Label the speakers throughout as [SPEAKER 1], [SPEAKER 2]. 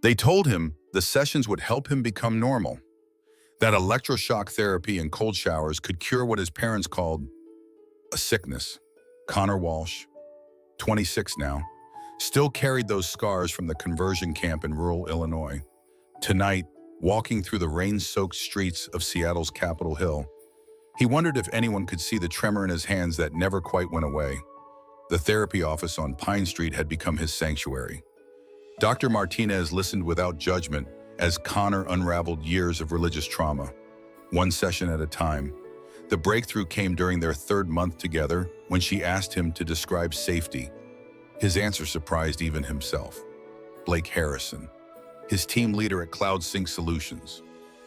[SPEAKER 1] They told him the sessions would help him become normal, that electroshock therapy and cold showers could cure what his parents called a sickness. Connor Walsh, 26 now, still carried those scars from the conversion camp in rural Illinois. Tonight, walking through the rain-soaked streets of Seattle's Capitol Hill, he wondered if anyone could see the tremor in his hands that never quite went away. The therapy office on Pine Street had become his sanctuary. Dr. Martinez listened without judgment as Connor unraveled years of religious trauma, one session at a time. The breakthrough came during their third month together when she asked him to describe safety. His answer surprised even himself. Blake Harrison, his team leader at CloudSync Solutions,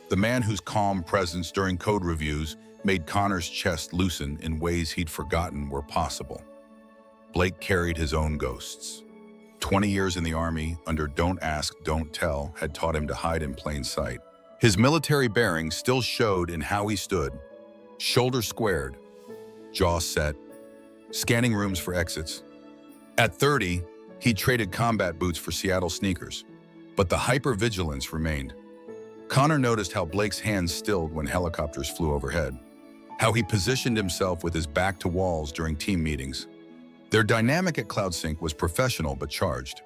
[SPEAKER 1] the man whose calm presence during code reviews made Connor's chest loosen in ways he'd forgotten were possible. Blake carried his own ghosts. 20 years in the Army under Don't Ask, Don't Tell had taught him to hide in plain sight. His military bearings still showed in how he stood, shoulders squared, jaw set, scanning rooms for exits. At 30, he traded combat boots for Seattle sneakers, but the hypervigilance remained. Connor noticed how Blake's hands stilled when helicopters flew overhead, how he positioned himself with his back to walls during team meetings. Their dynamic at CloudSync was professional but charged.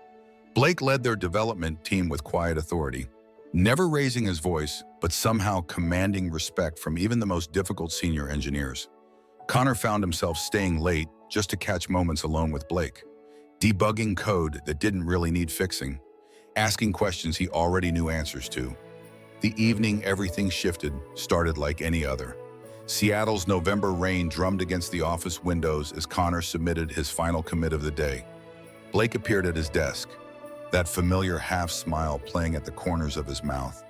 [SPEAKER 1] Blake led their development team with quiet authority, never raising his voice, but somehow commanding respect from even the most difficult senior engineers. Connor found himself staying late just to catch moments alone with Blake, debugging code that didn't really need fixing, asking questions he already knew answers to. The evening everything shifted started like any other. Seattle's November rain drummed against the office windows as Connor submitted his final commit of the day. Blake appeared at his desk, that familiar half-smile playing at the corners of his mouth.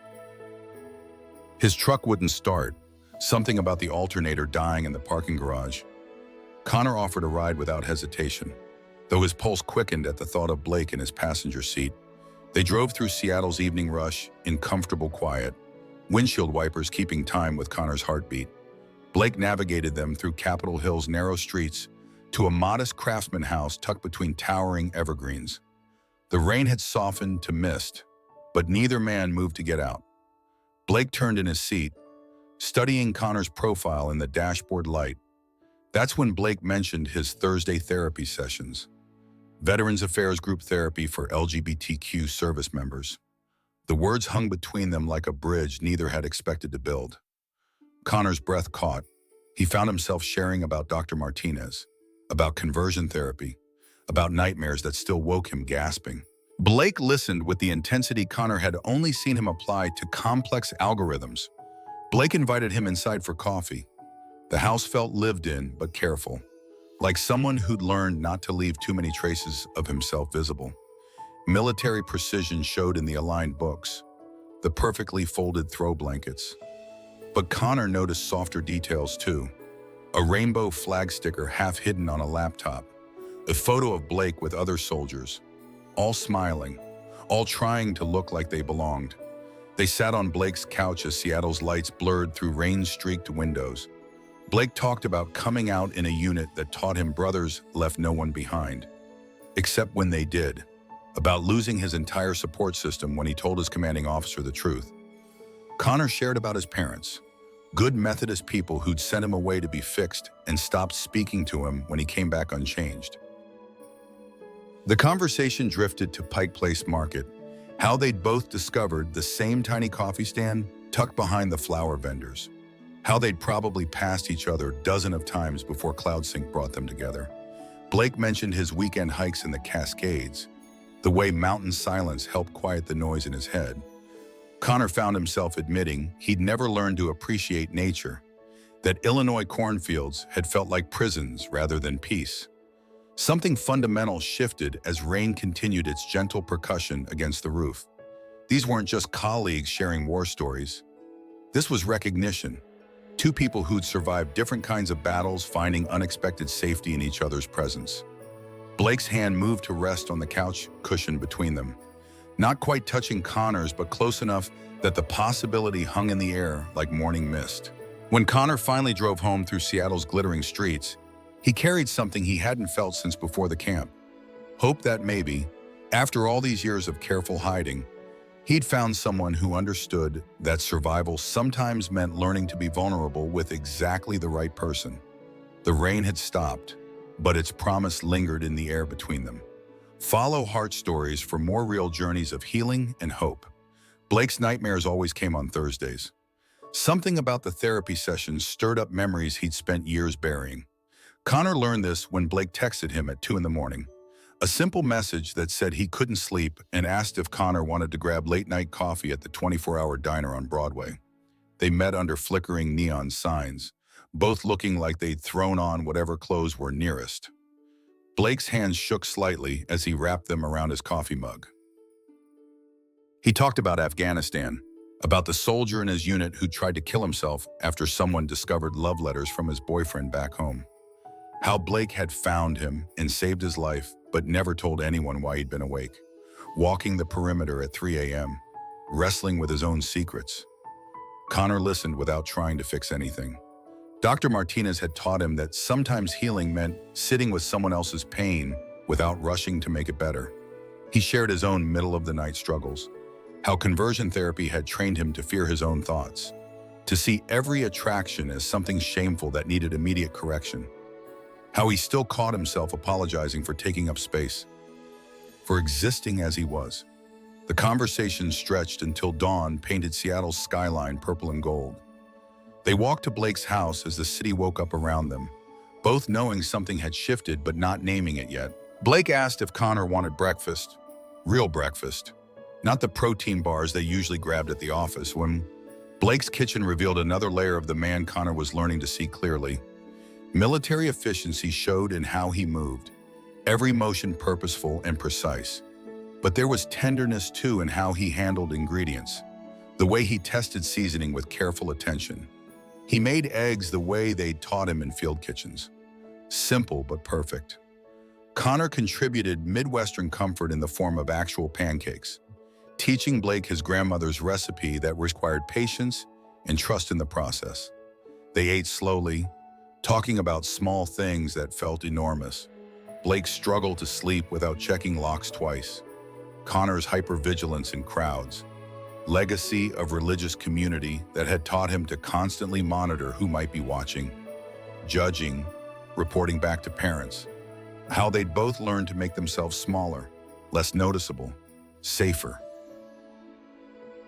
[SPEAKER 1] His truck wouldn't start, something about the alternator dying in the parking garage. Connor offered a ride without hesitation, though his pulse quickened at the thought of Blake in his passenger seat. They drove through Seattle's evening rush in comfortable quiet, windshield wipers keeping time with Connor's heartbeat. Blake navigated them through Capitol Hill's narrow streets to a modest craftsman house tucked between towering evergreens. The rain had softened to mist, but neither man moved to get out. Blake turned in his seat, studying Connor's profile in the dashboard light. That's when Blake mentioned his Thursday therapy sessions, Veterans Affairs Group Therapy for LGBTQ service members. The words hung between them like a bridge neither had expected to build. Connor's breath caught. He found himself sharing about Dr. Martinez, about conversion therapy, about nightmares that still woke him gasping. Blake listened with the intensity Connor had only seen him apply to complex algorithms. Blake invited him inside for coffee. The house felt lived in but careful, like someone who'd learned not to leave too many traces of himself visible. Military precision showed in the aligned books, the perfectly folded throw blankets. But Connor noticed softer details too. A rainbow flag sticker half hidden on a laptop, a photo of Blake with other soldiers, all smiling, all trying to look like they belonged. They sat on Blake's couch as Seattle's lights blurred through rain-streaked windows. Blake talked about coming out in a unit that taught him brothers left no one behind, except when they did, about losing his entire support system when he told his commanding officer the truth. Connor shared about his parents, good Methodist people who'd sent him away to be fixed and stopped speaking to him when he came back unchanged. The conversation drifted to Pike Place Market, how they'd both discovered the same tiny coffee stand tucked behind the flower vendors, how they'd probably passed each other dozens of times before CloudSync brought them together. Blake mentioned his weekend hikes in the Cascades, the way mountain silence helped quiet the noise in his head. Connor found himself admitting he'd never learned to appreciate nature, that Illinois cornfields had felt like prisons rather than peace. Something fundamental shifted as rain continued its gentle percussion against the roof. These weren't just colleagues sharing war stories. This was recognition. Two people who'd survived different kinds of battles, finding unexpected safety in each other's presence. Blake's hand moved to rest on the couch cushion between them, not quite touching Connor's, but close enough that the possibility hung in the air like morning mist. When Connor finally drove home through Seattle's glittering streets, he carried something he hadn't felt since before the camp. Hope that maybe, after all these years of careful hiding, He'd found someone who understood that survival sometimes meant learning to be vulnerable with exactly the right person. The rain had stopped, but its promise lingered in the air between them. Follow Heart Stories for more real journeys of healing and hope. Blake's nightmares always came on Thursdays. Something about the therapy sessions stirred up memories he'd spent years burying. Connor learned this when Blake texted him at 2 in the morning. A simple message that said he couldn't sleep and asked if Connor wanted to grab late-night coffee at the 24-hour diner on Broadway. They met under flickering neon signs, both looking like they'd thrown on whatever clothes were nearest. Blake's hands shook slightly as he wrapped them around his coffee mug. He talked about Afghanistan, about the soldier in his unit who tried to kill himself after someone discovered love letters from his boyfriend back home. How Blake had found him and saved his life, but never told anyone why he'd been awake. Walking the perimeter at 3 a.m., wrestling with his own secrets. Connor listened without trying to fix anything. Dr. Martinez had taught him that sometimes healing meant sitting with someone else's pain without rushing to make it better. He shared his own middle-of-the-night struggles, how conversion therapy had trained him to fear his own thoughts, to see every attraction as something shameful that needed immediate correction, how he still caught himself apologizing for taking up space, for existing as he was. The conversation stretched until dawn painted Seattle's skyline purple and gold. They walked to Blake's house as the city woke up around them, both knowing something had shifted but not naming it yet. Blake asked if Connor wanted breakfast, real breakfast, not the protein bars they usually grabbed at the office, when Blake's kitchen revealed another layer of the man Connor was learning to see clearly. Military efficiency showed in how he moved, every motion purposeful and precise. But there was tenderness too in how he handled ingredients, the way he tested seasoning with careful attention. He made eggs the way they'd taught him in field kitchens. Simple but perfect. Connor contributed Midwestern comfort in the form of actual pancakes, teaching Blake his grandmother's recipe that required patience and trust in the process. They ate slowly, talking about small things that felt enormous. Blake struggled to sleep without checking locks twice. Connor's hypervigilance in crowds, legacy of religious community that had taught him to constantly monitor who might be watching, judging, reporting back to parents. How they'd both learned to make themselves smaller, less noticeable, safer.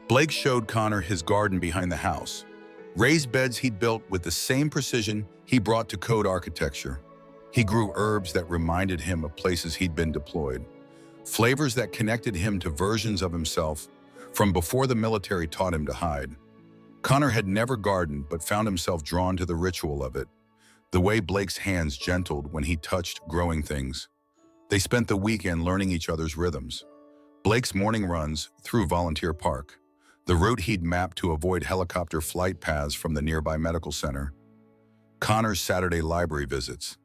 [SPEAKER 1] Blake showed Connor his garden behind the house, raised beds he'd built with the same precision he brought to code architecture. He grew herbs that reminded him of places he'd been deployed, flavors that connected him to versions of himself from before the military taught him to hide. Connor had never gardened but found himself drawn to the ritual of it, the way Blake's hands gentled when he touched growing things. They spent the weekend learning each other's rhythms. Blake's morning runs through Volunteer Park, the route he'd mapped to avoid helicopter flight paths from the nearby medical center. Connor's Saturday library visits,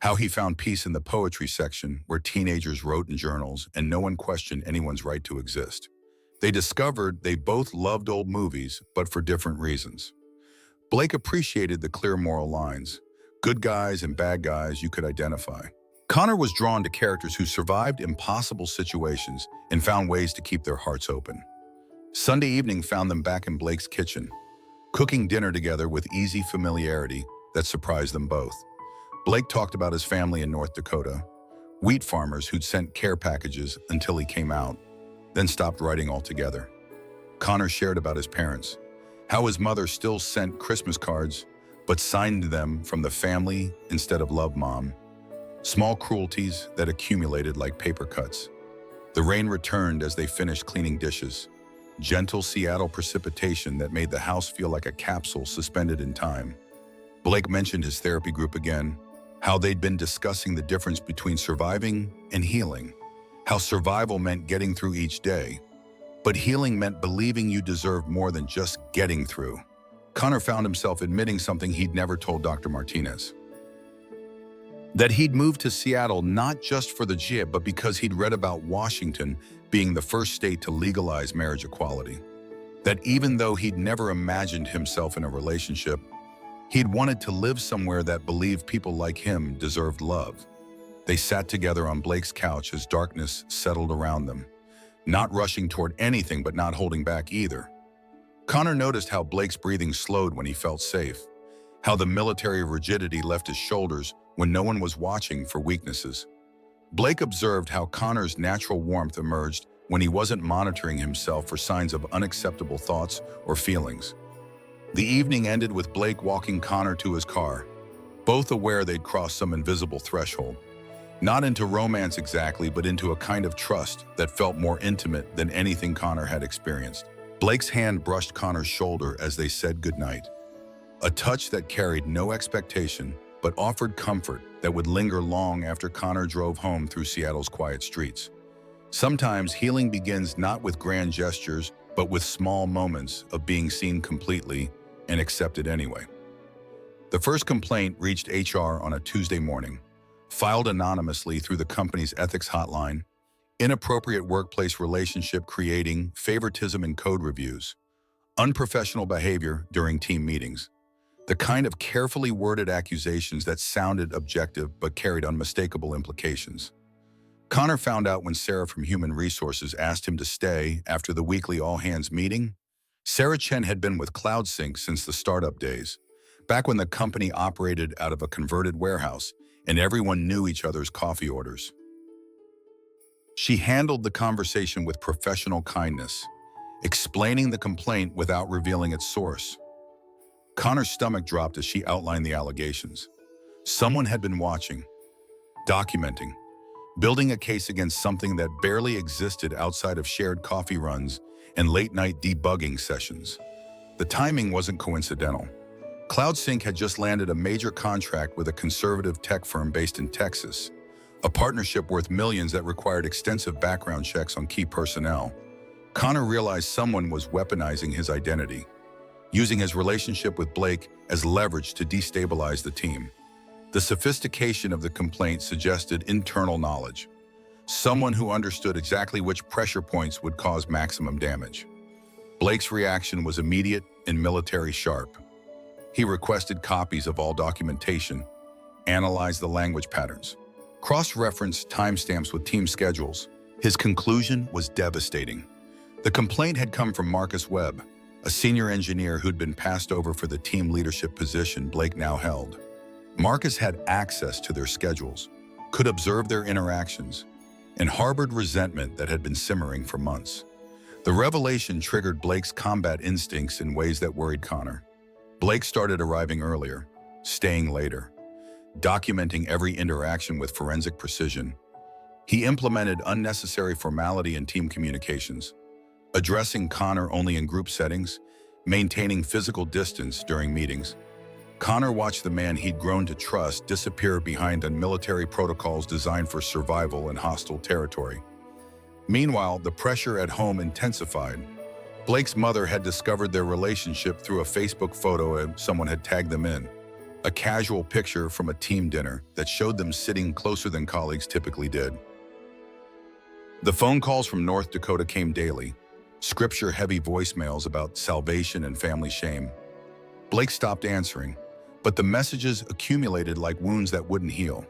[SPEAKER 1] how he found peace in the poetry section where teenagers wrote in journals and no one questioned anyone's right to exist. They discovered they both loved old movies, but for different reasons. Blake appreciated the clear moral lines, good guys and bad guys you could identify. Connor was drawn to characters who survived impossible situations and found ways to keep their hearts open. Sunday evening found them back in Blake's kitchen, cooking dinner together with easy familiarity that surprised them both. Blake talked about his family in North Dakota, wheat farmers who'd sent care packages until he came out, then stopped writing altogether. Connor shared about his parents, how his mother still sent Christmas cards, but signed them from the family instead of love mom. Small cruelties that accumulated like paper cuts. The rain returned as they finished cleaning dishes. Gentle Seattle precipitation that made the house feel like a capsule suspended in time. Blake mentioned his therapy group again, how they'd been discussing the difference between surviving and healing, how survival meant getting through each day, but healing meant believing you deserved more than just getting through. Connor found himself admitting something he'd never told Dr. Martinez. That he'd moved to Seattle not just for the job, but because he'd read about Washington being the first state to legalize marriage equality. That even though he'd never imagined himself in a relationship, he'd wanted to live somewhere that believed people like him deserved love. They sat together on Blake's couch as darkness settled around them, not rushing toward anything but not holding back either. Connor noticed how Blake's breathing slowed when he felt safe, how the military rigidity left his shoulders when no one was watching for weaknesses. Blake observed how Connor's natural warmth emerged when he wasn't monitoring himself for signs of unacceptable thoughts or feelings. The evening ended with Blake walking Connor to his car, both aware they'd crossed some invisible threshold. Not into romance exactly, but into a kind of trust that felt more intimate than anything Connor had experienced. Blake's hand brushed Connor's shoulder as they said goodnight, a touch that carried no expectation but offered comfort that would linger long after Connor drove home through Seattle's quiet streets. Sometimes healing begins not with grand gestures, but with small moments of being seen completely and accepted anyway. The first complaint reached HR on a Tuesday morning, filed anonymously through the company's ethics hotline: inappropriate workplace relationship creating favoritism in code reviews, unprofessional behavior during team meetings. The kind of carefully worded accusations that sounded objective but carried unmistakable implications. Connor found out when Sarah from Human Resources asked him to stay after the weekly all-hands meeting. Sarah Chen had been with CloudSync since the startup days, back when the company operated out of a converted warehouse and everyone knew each other's coffee orders. She handled the conversation with professional kindness, explaining the complaint without revealing its source. Connor's stomach dropped as she outlined the allegations. Someone had been watching, documenting, building a case against something that barely existed outside of shared coffee runs and late-night debugging sessions. The timing wasn't coincidental. CloudSync had just landed a major contract with a conservative tech firm based in Texas, a partnership worth millions that required extensive background checks on key personnel. Connor realized someone was weaponizing his identity, using his relationship with Blake as leverage to destabilize the team. The sophistication of the complaint suggested internal knowledge, someone who understood exactly which pressure points would cause maximum damage. Blake's reaction was immediate and military sharp. He requested copies of all documentation, analyzed the language patterns, cross-referenced timestamps with team schedules. His conclusion was devastating. The complaint had come from Marcus Webb, a senior engineer who'd been passed over for the team leadership position Blake now held. Marcus had access to their schedules, could observe their interactions, and harbored resentment that had been simmering for months. The revelation triggered Blake's combat instincts in ways that worried Connor. Blake started arriving earlier, staying later, documenting every interaction with forensic precision. He implemented unnecessary formality in team communications, addressing Connor only in group settings, maintaining physical distance during meetings. Connor watched the man he'd grown to trust disappear behind military protocols designed for survival in hostile territory. Meanwhile, the pressure at home intensified. Blake's mother had discovered their relationship through a Facebook photo and someone had tagged them in, a casual picture from a team dinner that showed them sitting closer than colleagues typically did. The phone calls from North Dakota came daily, scripture-heavy voicemails about salvation and family shame. Blake stopped answering, but the messages accumulated like wounds that wouldn't heal.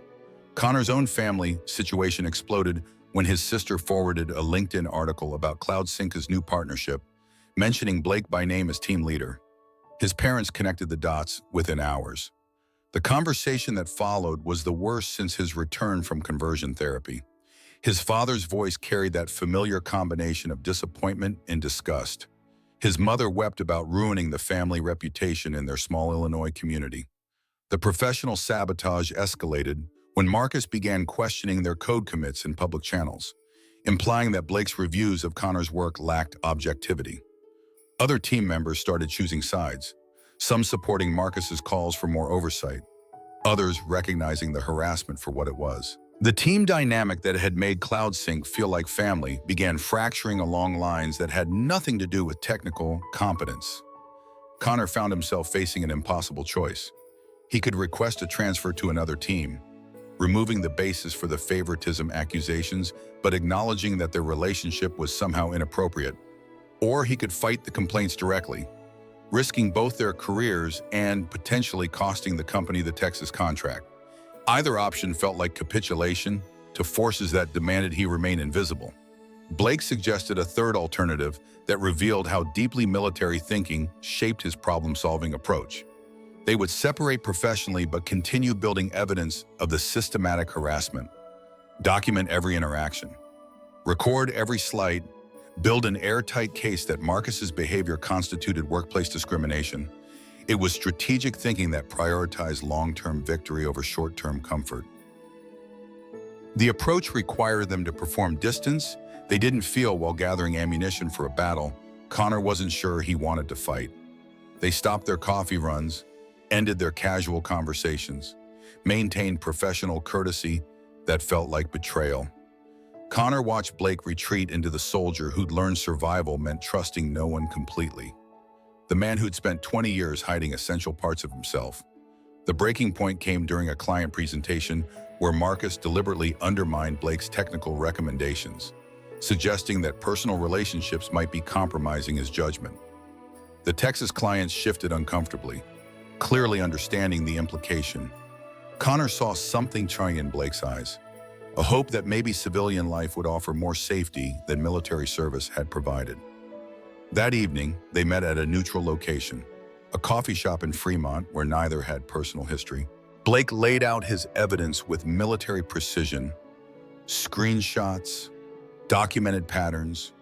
[SPEAKER 1] Connor's own family situation exploded when his sister forwarded a LinkedIn article about CloudSync's new partnership, mentioning Blake by name as team leader. His parents connected the dots within hours. The conversation that followed was the worst since his return from conversion therapy. His father's voice carried that familiar combination of disappointment and disgust. His mother wept about ruining the family reputation in their small Illinois community. The professional sabotage escalated when Marcus began questioning their code commits in public channels, implying that Blake's reviews of Connor's work lacked objectivity. Other team members started choosing sides, some supporting Marcus's calls for more oversight, others recognizing the harassment for what it was. The team dynamic that had made CloudSync feel like family began fracturing along lines that had nothing to do with technical competence. Connor found himself facing an impossible choice. He could request a transfer to another team, removing the basis for the favoritism accusations, but acknowledging that their relationship was somehow inappropriate. Or he could fight the complaints directly, risking both their careers and potentially costing the company the Texas contract. Either option felt like capitulation to forces that demanded he remain invisible. Blake suggested a third alternative that revealed how deeply military thinking shaped his problem-solving approach. They would separate professionally but continue building evidence of the systematic harassment. Document every interaction. Record every slight. Build an airtight case that Marcus's behavior constituted workplace discrimination. It was strategic thinking that prioritized long-term victory over short-term comfort. The approach required them to perform distance they didn't feel while gathering ammunition for a battle Connor wasn't sure he wanted to fight. They stopped their coffee runs, ended their casual conversations, maintained professional courtesy that felt like betrayal. Connor watched Blake retreat into the soldier who'd learned survival meant trusting no one completely. The man who'd spent 20 years hiding essential parts of himself. The breaking point came during a client presentation where Marcus deliberately undermined Blake's technical recommendations, suggesting that personal relationships might be compromising his judgment. The Texas client shifted uncomfortably, clearly understanding the implication. Connor saw something trying in Blake's eyes, a hope that maybe civilian life would offer more safety than military service had provided. That evening, they met at a neutral location, a coffee shop in Fremont where neither had personal history. Blake laid out his evidence with military precision: screenshots, documented patterns,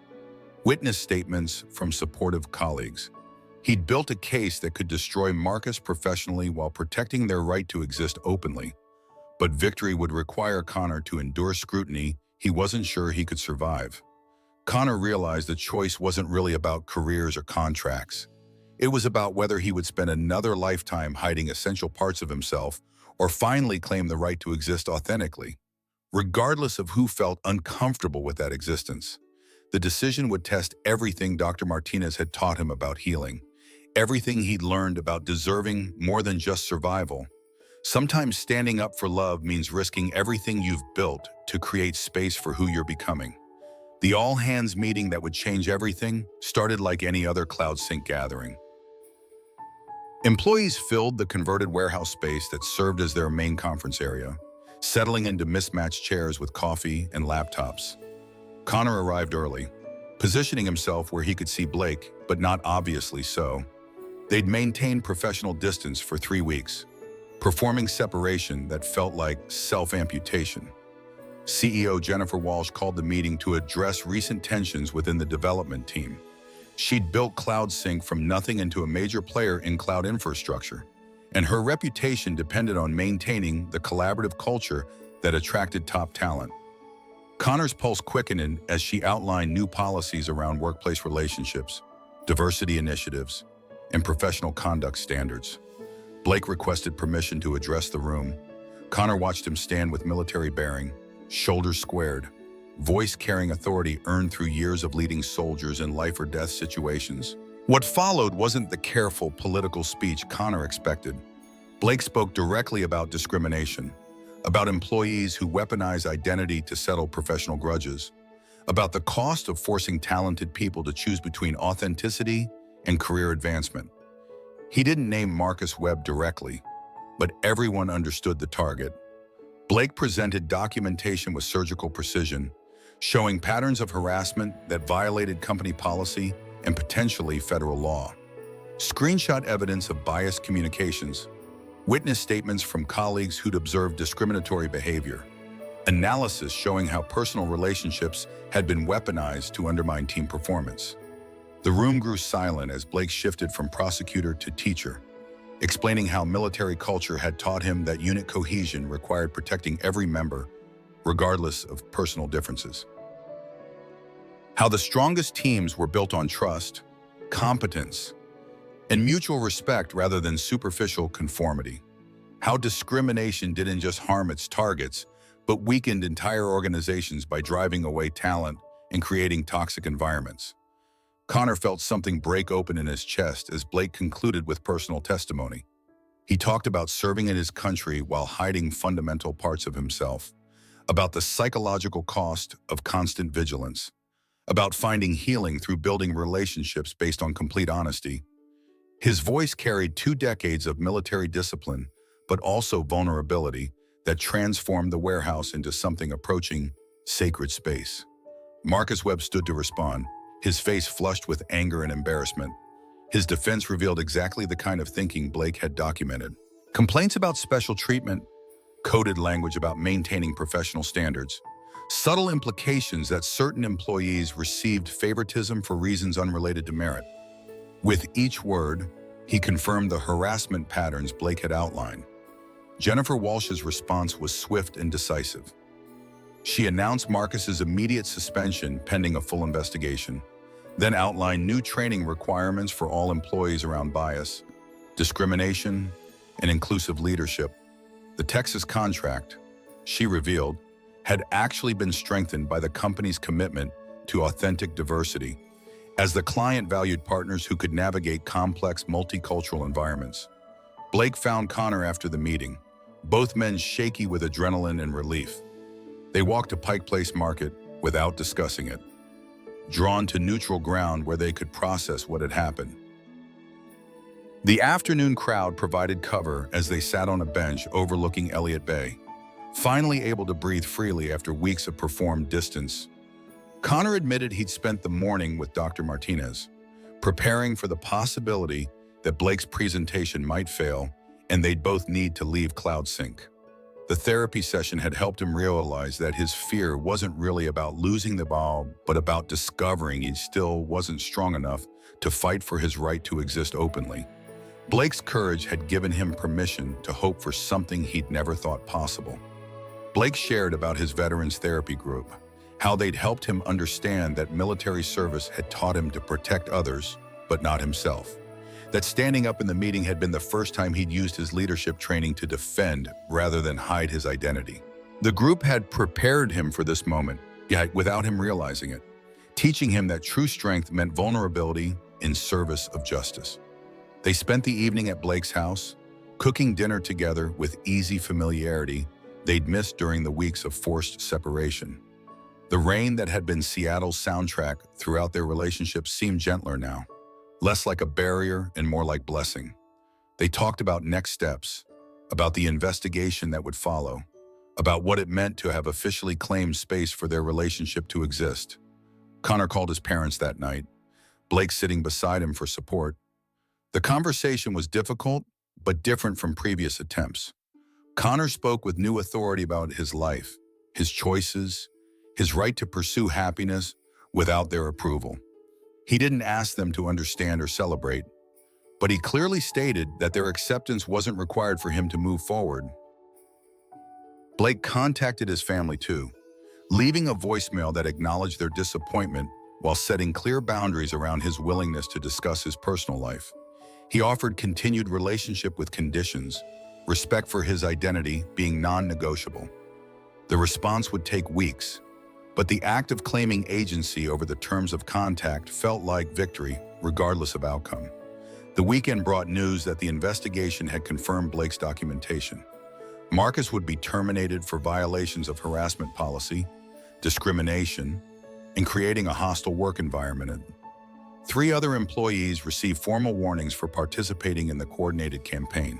[SPEAKER 1] witness statements from supportive colleagues. He'd built a case that could destroy Marcus professionally while protecting their right to exist openly. But victory would require Connor to endure scrutiny he wasn't sure he could survive. Connor realized the choice wasn't really about careers or contracts. It was about whether he would spend another lifetime hiding essential parts of himself or finally claim the right to exist authentically. Regardless of who felt uncomfortable with that existence, the decision would test everything Dr. Martinez had taught him about healing, everything he'd learned about deserving more than just survival. Sometimes standing up for love means risking everything you've built to create space for who you're becoming. The all-hands meeting that would change everything started like any other Cloud Sync gathering. Employees filled the converted warehouse space that served as their main conference area, settling into mismatched chairs with coffee and laptops. Connor arrived early, positioning himself where he could see Blake, but not obviously so. They'd maintained professional distance for 3 weeks, performing separation that felt like self-amputation. CEO Jennifer Walsh called the meeting to address recent tensions within the development team. She'd built Cloud Sync from nothing into a major player in cloud infrastructure, and her reputation depended on maintaining the collaborative culture that attracted top talent. Connor's pulse quickened as she outlined new policies around workplace relationships, diversity initiatives, and professional conduct standards. Blake requested permission to address the room. Connor watched him stand with military bearing, shoulders squared, voice carrying authority earned through years of leading soldiers in life or death situations. What followed wasn't the careful political speech Connor expected. Blake spoke directly about discrimination, about employees who weaponize identity to settle professional grudges, about the cost of forcing talented people to choose between authenticity and career advancement. He didn't name Marcus Webb directly, but everyone understood the target. Blake presented documentation with surgical precision, showing patterns of harassment that violated company policy and potentially federal law. Screenshot evidence of biased communications, witness statements from colleagues who'd observed discriminatory behavior, analysis showing how personal relationships had been weaponized to undermine team performance. The room grew silent as Blake shifted from prosecutor to teacher, explaining how military culture had taught him that unit cohesion required protecting every member, regardless of personal differences. How the strongest teams were built on trust, competence, and mutual respect rather than superficial conformity. How discrimination didn't just harm its targets, but weakened entire organizations by driving away talent and creating toxic environments. Connor felt something break open in his chest as Blake concluded with personal testimony. He talked about serving in his country while hiding fundamental parts of himself, about the psychological cost of constant vigilance, about finding healing through building relationships based on complete honesty. His voice carried 2 decades of military discipline, but also vulnerability that transformed the warehouse into something approaching sacred space. Marcus Webb stood to respond, his face flushed with anger and embarrassment. His defense revealed exactly the kind of thinking Blake had documented. Complaints about special treatment, coded language about maintaining professional standards, subtle implications that certain employees received favoritism for reasons unrelated to merit. With each word, he confirmed the harassment patterns Blake had outlined. Jennifer Walsh's response was swift and decisive. She announced Marcus's immediate suspension pending a full investigation, then outlined new training requirements for all employees around bias, discrimination, and inclusive leadership. The Texas contract, she revealed, had actually been strengthened by the company's commitment to authentic diversity, as the client valued partners who could navigate complex multicultural environments. Blake found Connor after the meeting, both men shaky with adrenaline and relief. They walked to Pike Place Market without discussing it, drawn to neutral ground where they could process what had happened. The afternoon crowd provided cover as they sat on a bench overlooking Elliott Bay, finally able to breathe freely after weeks of performed distance. Connor admitted he'd spent the morning with Dr. Martinez, preparing for the possibility that Blake's presentation might fail and they'd both need to leave Cloud Sync. The therapy session had helped him realize that his fear wasn't really about losing the ball, but about discovering he still wasn't strong enough to fight for his right to exist openly. Blake's courage had given him permission to hope for something he'd never thought possible. Blake shared about his veterans therapy group, how they'd helped him understand that military service had taught him to protect others, but not himself. That standing up in the meeting had been the first time he'd used his leadership training to defend rather than hide his identity. The group had prepared him for this moment, yet without him realizing it, teaching him that true strength meant vulnerability in service of justice. They spent the evening at Blake's house, cooking dinner together with easy familiarity they'd missed during the weeks of forced separation. The rain that had been Seattle's soundtrack throughout their relationship seemed gentler now, less like a barrier and more like blessing. They talked about next steps, about the investigation that would follow, about what it meant to have officially claimed space for their relationship to exist. Connor called his parents that night, Blake sitting beside him for support. The conversation was difficult, but different from previous attempts. Connor spoke with new authority about his life, his choices, his right to pursue happiness without their approval. He didn't ask them to understand or celebrate, but he clearly stated that their acceptance wasn't required for him to move forward. Blake contacted his family too, leaving a voicemail that acknowledged their disappointment while setting clear boundaries around his willingness to discuss his personal life. He offered continued relationship with conditions, respect for his identity being non-negotiable. The response would take weeks, but the act of claiming agency over the terms of contact felt like victory, regardless of outcome. The weekend brought news that the investigation had confirmed Blake's documentation. Marcus would be terminated for violations of harassment policy, discrimination, and creating a hostile work environment. 3 other employees received formal warnings for participating in the coordinated campaign.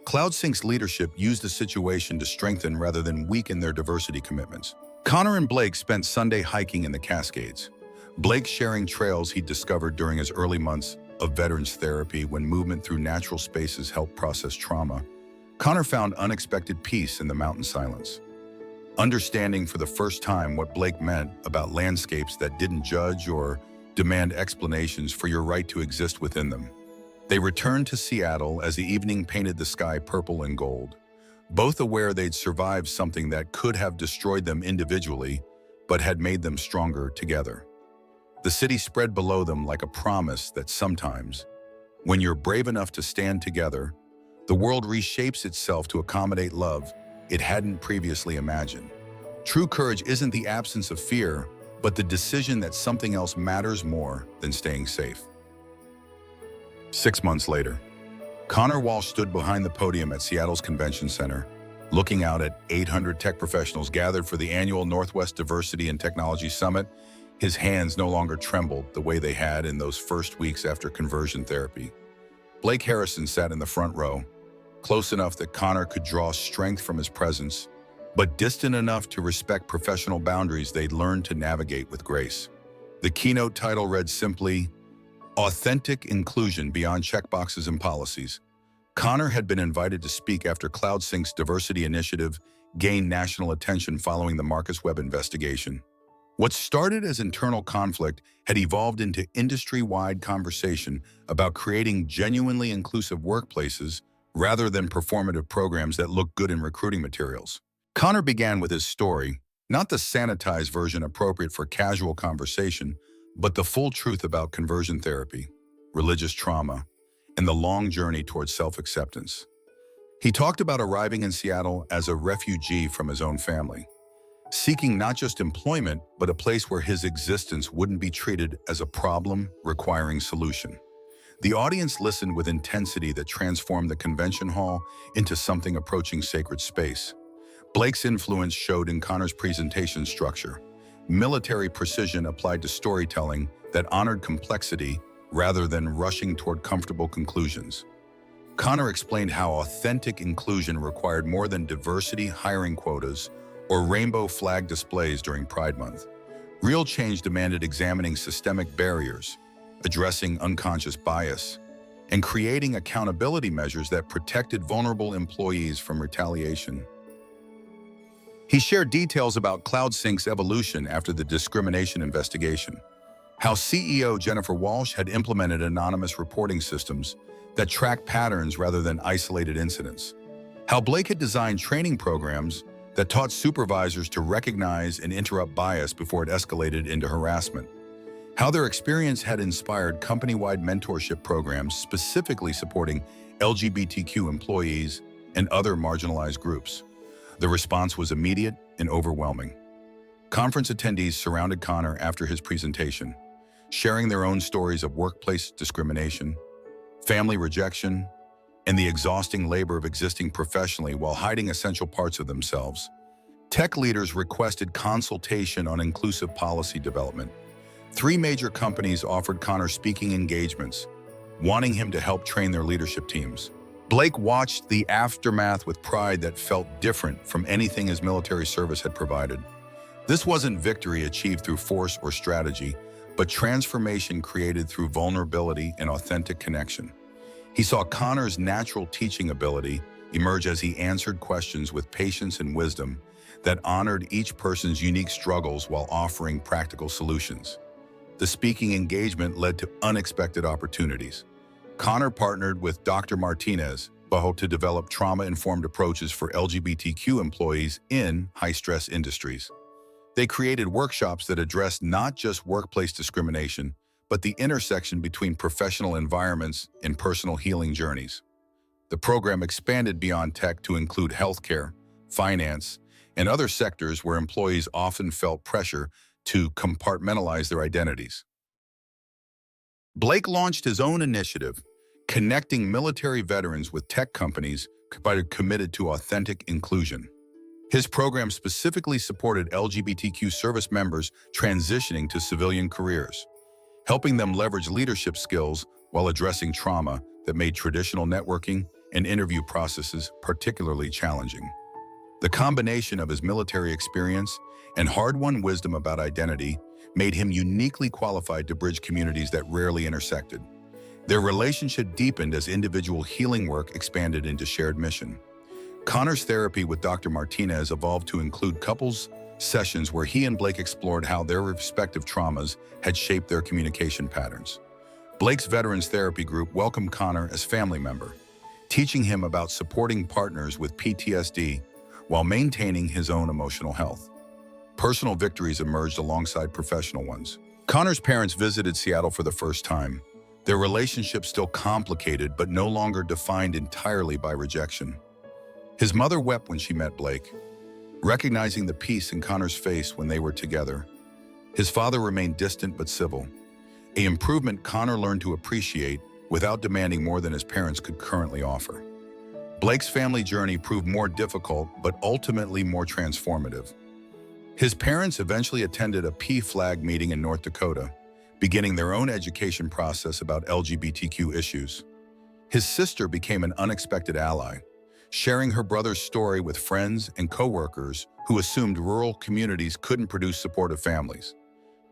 [SPEAKER 1] CloudSync's leadership used the situation to strengthen rather than weaken their diversity commitments. Connor and Blake spent Sunday hiking in the Cascades, Blake sharing trails he'd discovered during his early months of veterans therapy when movement through natural spaces helped process trauma. Connor found unexpected peace in the mountain silence, understanding for the first time what Blake meant about landscapes that didn't judge or demand explanations for your right to exist within them. They returned to Seattle as the evening painted the sky purple and gold, both aware they'd survived something that could have destroyed them individually, but had made them stronger together. The city spread below them like a promise that sometimes, when you're brave enough to stand together, the world reshapes itself to accommodate love it hadn't previously imagined. True courage isn't the absence of fear, but the decision that something else matters more than staying safe. 6 months later, Connor Walsh stood behind the podium at Seattle's Convention Center, looking out at 800 tech professionals gathered for the annual Northwest Diversity and Technology Summit. His hands no longer trembled the way they had in those first weeks after conversion therapy. Blake Harrison sat in the front row, close enough that Connor could draw strength from his presence, but distant enough to respect professional boundaries they'd learned to navigate with grace. The keynote title read simply, Authentic Inclusion Beyond Checkboxes and Policies. Connor had been invited to speak after CloudSync's diversity initiative gained national attention following the Marcus Webb investigation. What started as internal conflict had evolved into industry-wide conversation about creating genuinely inclusive workplaces rather than performative programs that look good in recruiting materials. Connor began with his story, not the sanitized version appropriate for casual conversation, but the full truth about conversion therapy, religious trauma, and the long journey towards self-acceptance. He talked about arriving in Seattle as a refugee from his own family, seeking not just employment, but a place where his existence wouldn't be treated as a problem requiring solution. The audience listened with intensity that transformed the convention hall into something approaching sacred space. Blake's influence showed in Connor's presentation structure, military precision applied to storytelling that honored complexity rather than rushing toward comfortable conclusions. Connor explained how authentic inclusion required more than diversity hiring quotas or rainbow flag displays during Pride Month. Real change demanded examining systemic barriers, addressing unconscious bias, and creating accountability measures that protected vulnerable employees from retaliation. He shared details about CloudSync's evolution after the discrimination investigation, how CEO Jennifer Walsh had implemented anonymous reporting systems that track patterns rather than isolated incidents, how Blake had designed training programs that taught supervisors to recognize and interrupt bias before it escalated into harassment, how their experience had inspired company-wide mentorship programs specifically supporting LGBTQ employees and other marginalized groups. The response was immediate and overwhelming. Conference attendees surrounded Connor after his presentation, sharing their own stories of workplace discrimination, family rejection, and the exhausting labor of existing professionally while hiding essential parts of themselves. Tech leaders requested consultation on inclusive policy development. 3 major companies offered Connor speaking engagements, wanting him to help train their leadership teams. Blake watched the aftermath with pride that felt different from anything his military service had provided. This wasn't victory achieved through force or strategy, but transformation created through vulnerability and authentic connection. He saw Connor's natural teaching ability emerge as he answered questions with patience and wisdom that honored each person's unique struggles while offering practical solutions. The speaking engagement led to unexpected opportunities. Connor partnered with Dr. Martinez to develop trauma-informed approaches for LGBTQ employees in high-stress industries. They created workshops that addressed not just workplace discrimination, but the intersection between professional environments and personal healing journeys. The program expanded beyond tech to include healthcare, finance, and other sectors where employees often felt pressure to compartmentalize their identities. Blake launched his own initiative, connecting military veterans with tech companies committed to authentic inclusion. His program specifically supported LGBTQ service members transitioning to civilian careers, helping them leverage leadership skills while addressing trauma that made traditional networking and interview processes particularly challenging. The combination of his military experience and hard-won wisdom about identity made him uniquely qualified to bridge communities that rarely intersected. Their relationship deepened as individual healing work expanded into shared mission. Connor's therapy with Dr. Martinez evolved to include couples sessions where he and Blake explored how their respective traumas had shaped their communication patterns. Blake's Veterans Therapy Group welcomed Connor as family member, teaching him about supporting partners with PTSD while maintaining his own emotional health. Personal victories emerged alongside professional ones. Connor's parents visited Seattle for the first time, their relationship still complicated but no longer defined entirely by rejection. His mother wept when she met Blake, recognizing the peace in Connor's face when they were together. His father remained distant but civil, an improvement Connor learned to appreciate without demanding more than his parents could currently offer. Blake's family journey proved more difficult but ultimately more transformative. His parents eventually attended a P-flag meeting in North Dakota, beginning their own education process about LGBTQ issues. His sister became an unexpected ally, sharing her brother's story with friends and coworkers who assumed rural communities couldn't produce supportive families.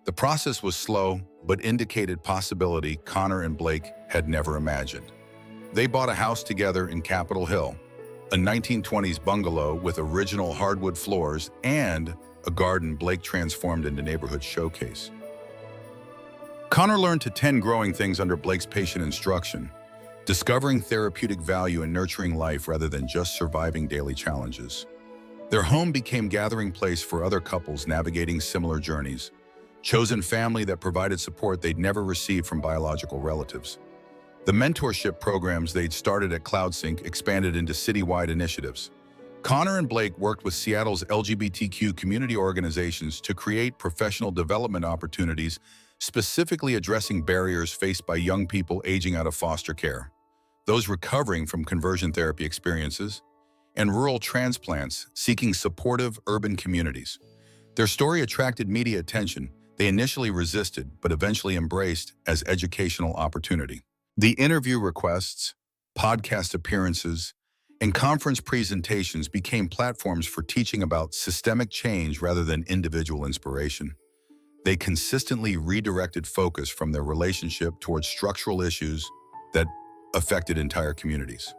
[SPEAKER 1] The process was slow, but indicated possibility Connor and Blake had never imagined. They bought a house together in Capitol Hill, a 1920s bungalow with original hardwood floors and a garden Blake transformed into neighborhood showcase. Connor learned to tend growing things under Blake's patient instruction, discovering therapeutic value in nurturing life rather than just surviving daily challenges. Their home became gathering place for other couples navigating similar journeys, chosen family that provided support they'd never received from biological relatives. The mentorship programs they'd started at CloudSync expanded into citywide initiatives. Connor and Blake worked with Seattle's LGBTQ community organizations to create professional development opportunities, specifically addressing barriers faced by young people aging out of foster care, those recovering from conversion therapy experiences, and rural transplants seeking supportive urban communities. Their story attracted media attention. They initially resisted, but eventually embraced as educational opportunity. The interview requests, podcast appearances, and conference presentations became platforms for teaching about systemic change rather than individual inspiration. They consistently redirected focus from their relationship towards structural issues that affected entire communities.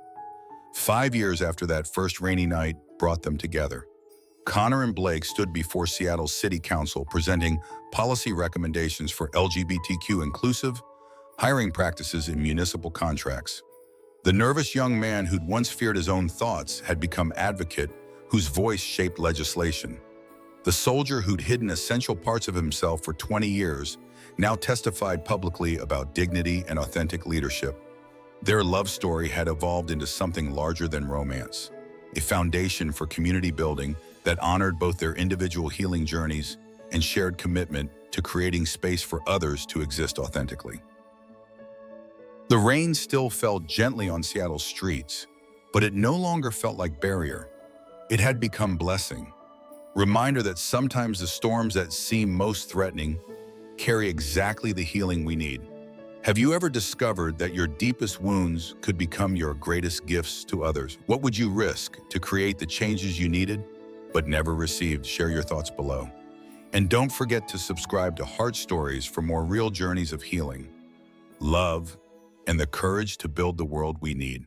[SPEAKER 1] 5 years after that first rainy night brought them together, Connor and Blake stood before Seattle's City Council presenting policy recommendations for LGBTQ inclusive hiring practices in municipal contracts. The nervous young man who'd once feared his own thoughts had become advocate whose voice shaped legislation. The soldier who'd hidden essential parts of himself for 20 years now testified publicly about dignity and authentic leadership. Their love story had evolved into something larger than romance, a foundation for community building that honored both their individual healing journeys and shared commitment to creating space for others to exist authentically. The rain still fell gently on Seattle's streets, but it no longer felt like barrier. It had become blessing. Reminder that sometimes the storms that seem most threatening carry exactly the healing we need. Have you ever discovered that your deepest wounds could become your greatest gifts to others? What would you risk to create the changes you needed but never received? Share your thoughts below. And don't forget to subscribe to Heart Stories for more real journeys of healing, love, and the courage to build the world we need.